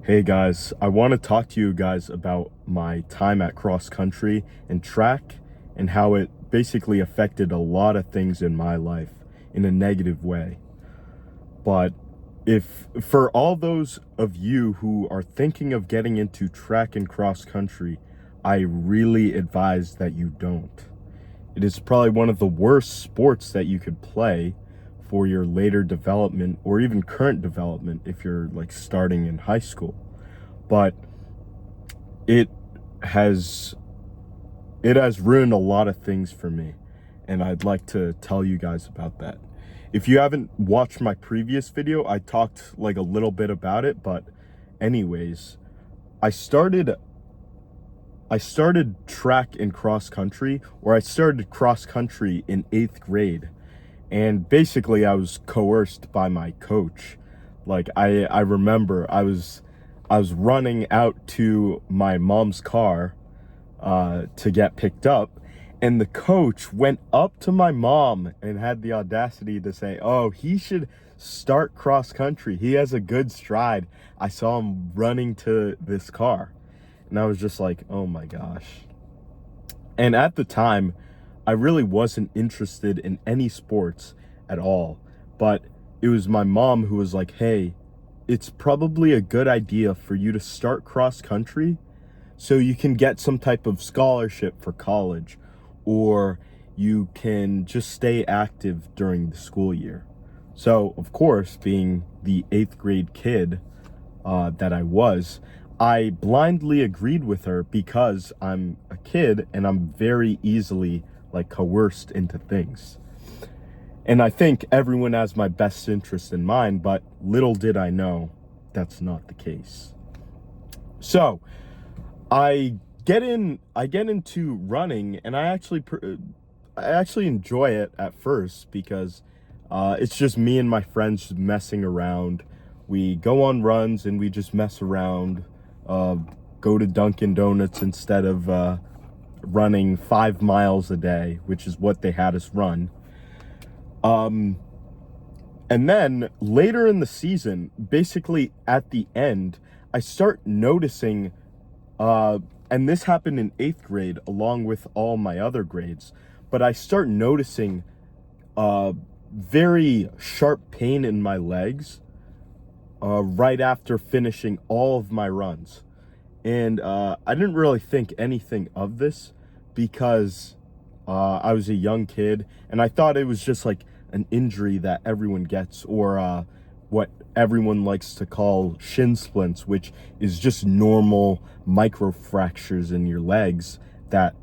Hey guys, I want to talk to you guys about my time at cross country and track and how it basically affected a lot of things in my life in a negative way. But if for all those of you who are thinking of getting into track and cross country, I really advise that you don't. It is probably one of the worst sports that you could play for your later development or even current development if you're like starting in high school. But it has ruined a lot of things for me, and I'd like to tell you guys about that. If you haven't watched my previous video, I talked like a little bit about it, but anyways, I started track and cross country, or I started cross country in 8th grade. And basically I was coerced by my coach. Like I remember I was running out to my mom's car to get picked up, and the coach went up to my mom and had the audacity to say, "Oh, he should start cross country. He has a good stride. I saw him running to this car." And I was just like, "Oh my gosh." And at the time, I really wasn't interested in any sports at all. But it was my mom who was like, "Hey, it's probably a good idea for you to start cross country so you can get some type of scholarship for college, or you can just stay active during the school year." So, of course, being the 8th grade kid that I blindly agreed with her because I'm a kid and I'm very easily like coerced into things. And I think everyone has my best interest in mind, but little did I know that's not the case. So I get into running, and I actually enjoy it at first because it's just me and my friends just messing around. We go on runs and we just mess around, go to Dunkin' Donuts instead of running 5 miles a day, which is what they had us run. And then later in the season, basically at the end, I start noticing, and this happened in 8th grade along with all my other grades, but I start noticing very sharp pain in my legs right after finishing all of my runs. And I didn't really think anything of this because I was a young kid, and I thought it was just like an injury that everyone gets, or what everyone likes to call shin splints, which is just normal micro fractures in your legs that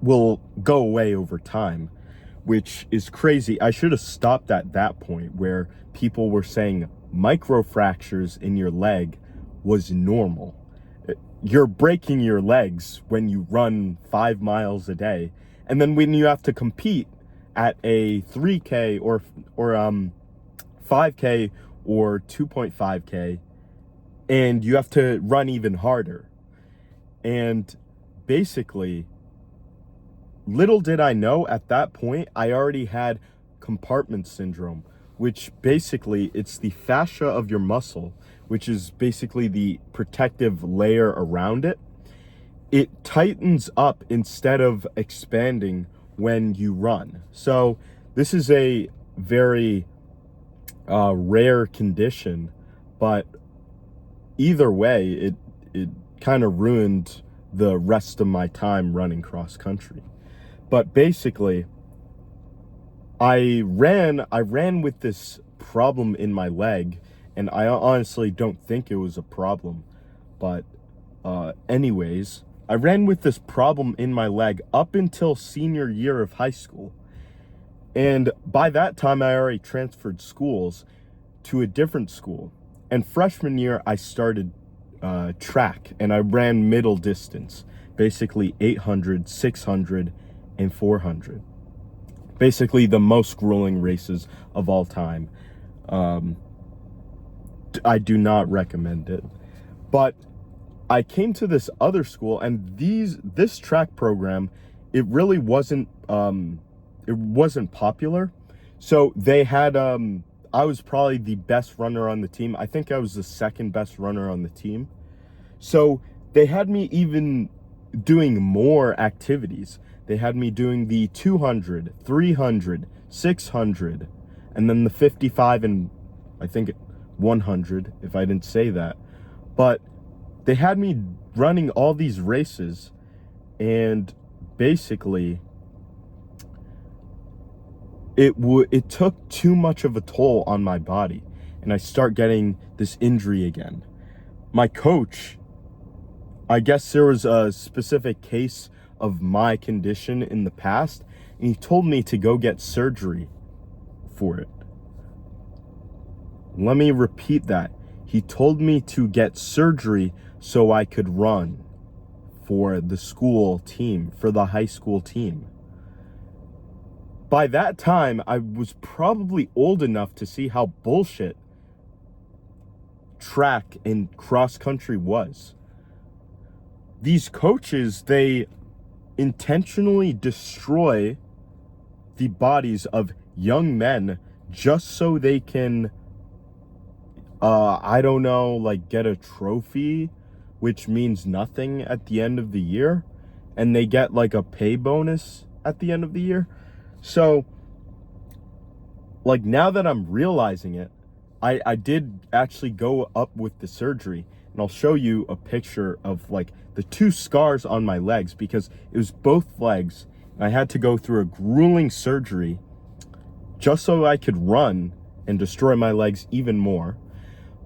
will go away over time, which is crazy. I should have stopped at that point where people were saying micro fractures in your leg was normal. You're breaking your legs when you run 5 miles a day, and then when you have to compete at a 3K or 5K or 2.5K, and you have to run even harder. And basically, little did I know at that point, I already had compartment syndrome, which basically it's the fascia of your muscle, which is basically the protective layer around it. It tightens up instead of expanding when you run. So this is a very rare condition, but either way, it kind of ruined the rest of my time running cross country. But basically, I ran with this problem in my leg, and I honestly don't think it was a problem. But anyways, I ran with this problem in my leg up until senior year of high school. And by that time, I already transferred schools to a different school. And freshman year, I started track, and I ran middle distance, basically 800, 600, and 400. Basically the most grueling races of all time. I do not recommend it. But I came to this other school, and this track program, it really wasn't popular. So they had I was probably the best runner on the team. I think I was the second best runner on the team. So they had me even doing more activities. They had me doing the 200, 300, 600, and then the 55 and I think 100, if I didn't say that. But they had me running all these races, and basically it took too much of a toll on my body, and I start getting this injury again. My coach, I guess there was a specific case of my condition in the past, and he told me to go get surgery for it. Let me repeat that. He told me to get surgery so I could run for the school team, for the high school team. By that time, I was probably old enough to see how bullshit track and cross country was. These coaches, they intentionally destroy the bodies of young men just so they can, I don't know, like get a trophy, which means nothing at the end of the year, and they get like a pay bonus at the end of the year. So, like, now that I'm realizing it, I did actually go up with the surgery, and I'll show you a picture of like the 2 scars on my legs, because it was both legs, and I had to go through a grueling surgery just so I could run and destroy my legs even more.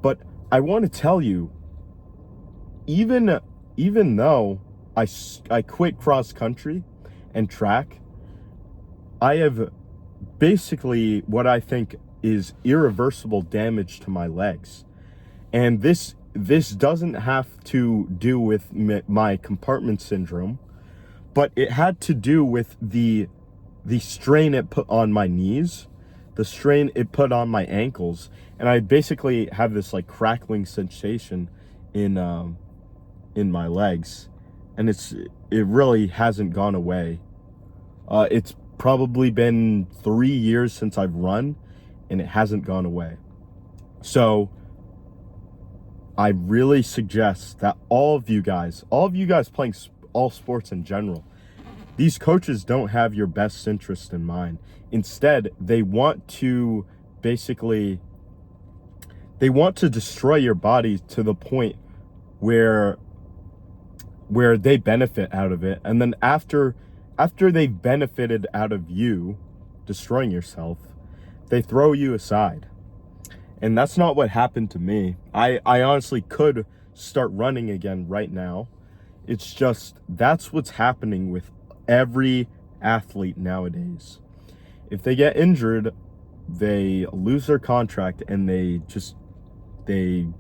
But I want to tell you, even though I quit cross country and track, I have basically what I think is irreversible damage to my legs. And this doesn't have to do with my compartment syndrome, but it had to do with the strain it put on my knees, the strain it put on my ankles, and I basically have this like crackling sensation in my legs, and it really hasn't gone away. It's probably been 3 years since I've run, and it hasn't gone away. So I really suggest that all of you guys playing all sports in general, these coaches don't have your best interest in mind. Instead, they want to destroy your body to the point where they benefit out of it, and then after they've benefited out of you destroying yourself, they throw you aside. And that's not what happened to me. I honestly could start running again right now. It's just that's what's happening with every athlete nowadays. If they get injured, they lose their contract and they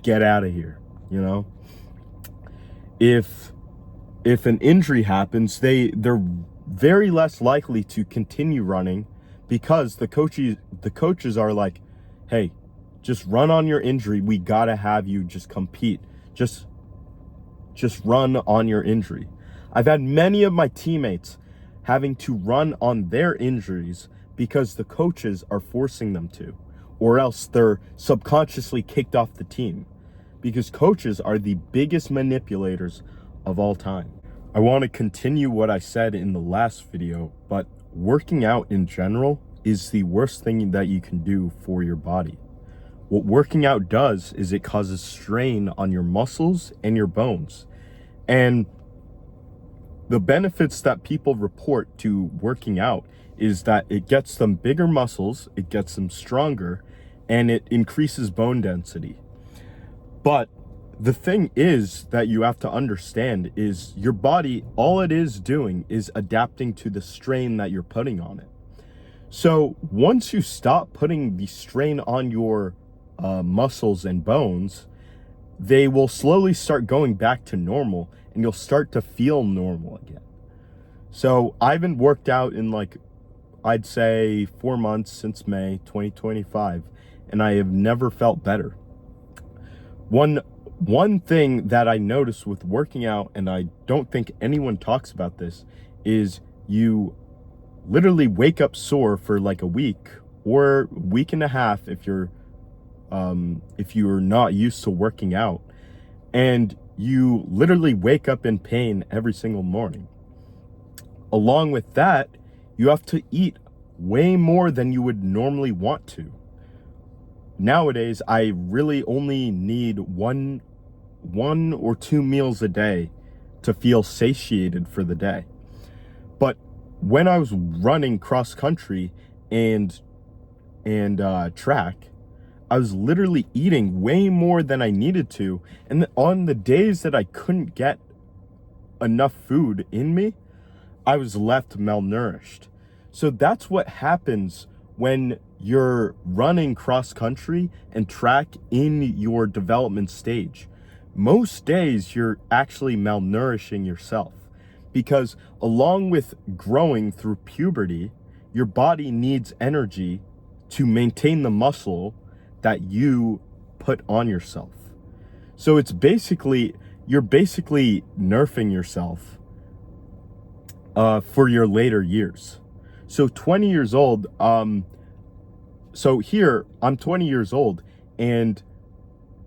get out of here, you know? If an injury happens, they're very less likely to continue running, because the coaches are like, hey, just run on your injury. We gotta have you just compete. Just run on your injury. I've had many of my teammates having to run on their injuries because the coaches are forcing them to, or else they're subconsciously kicked off the team, because coaches are the biggest manipulators of all time. I want to continue what I said in the last video, but working out in general is the worst thing that you can do for your body. What working out does is it causes strain on your muscles and your bones. And the benefits that people report to working out is that it gets them bigger muscles, it gets them stronger, and it increases bone density. But the thing is that you have to understand is your body, all it is doing is adapting to the strain that you're putting on it. So once you stop putting the strain on your muscles and bones, they will slowly start going back to normal, and you'll start to feel normal again. So I haven't worked out in like, I'd say 4 months since May 2025, and I have never felt better. One thing that I noticed with working out, and I don't think anyone talks about this, is you literally wake up sore for like a week or a week and a half if you're not used to working out. and you literally wake up in pain every single morning. Along with that, you have to eat way more than you would normally want to. Nowadays, I really only need one or two meals a day to feel satiated for the day. But when I was running cross country and track, I was literally eating way more than I needed to. And on the days that I couldn't get enough food in me, I was left malnourished. So that's what happens when you're running cross country and track in your development stage. Most days you're actually malnourishing yourself, because along with growing through puberty, your body needs energy to maintain the muscle that you put on yourself. So you're basically nerfing yourself for your later years. So 20 years old, so here I'm 20 years old, and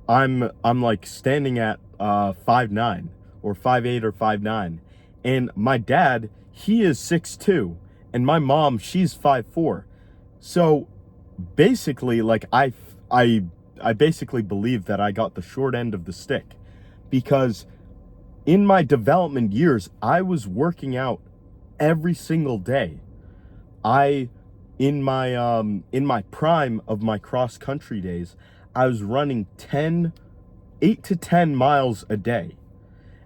I'm like standing at 5'9" or 5'8" or 5'9", and my dad, he is 6'2", and my mom, she's 5'4". So basically, like I basically believe that I got the short end of the stick, because in my development years, I was working out every single day. In my prime of my cross country days, I was running 8 to 10 miles a day.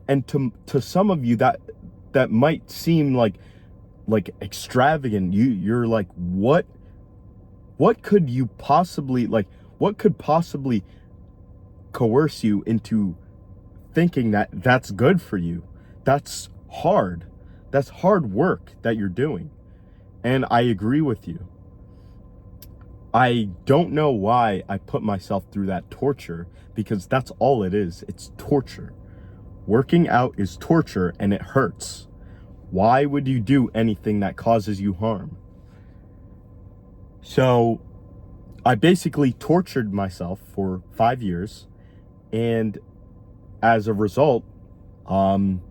And to some of you that might seem like extravagant. You're like, what could you possibly, what could possibly coerce you into thinking that that's good for you? That's hard. That's hard work that you're doing. And I agree with you. I don't know why I put myself through that torture, because that's all it is. It's torture. Working out is torture, and it hurts. Why would you do anything that causes you harm? So I basically tortured myself for 5 years, and as a result, I'm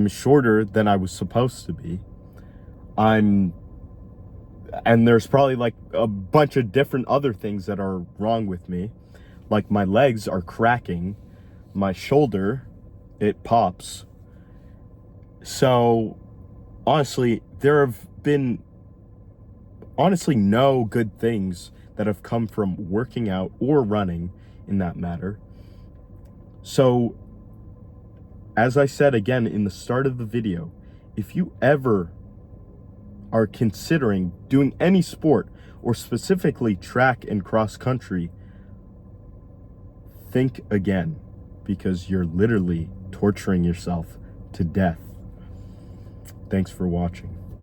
shorter than I was supposed to be. And there's probably like a bunch of different other things that are wrong with me. Like my legs are cracking, my shoulder, it pops. So honestly, there have been no good things that have come from working out or running, in that matter. So as I said again in the start of the video, if you ever are considering doing any sport, or specifically track and cross country, think again, because you're literally torturing yourself to death. Thanks for watching.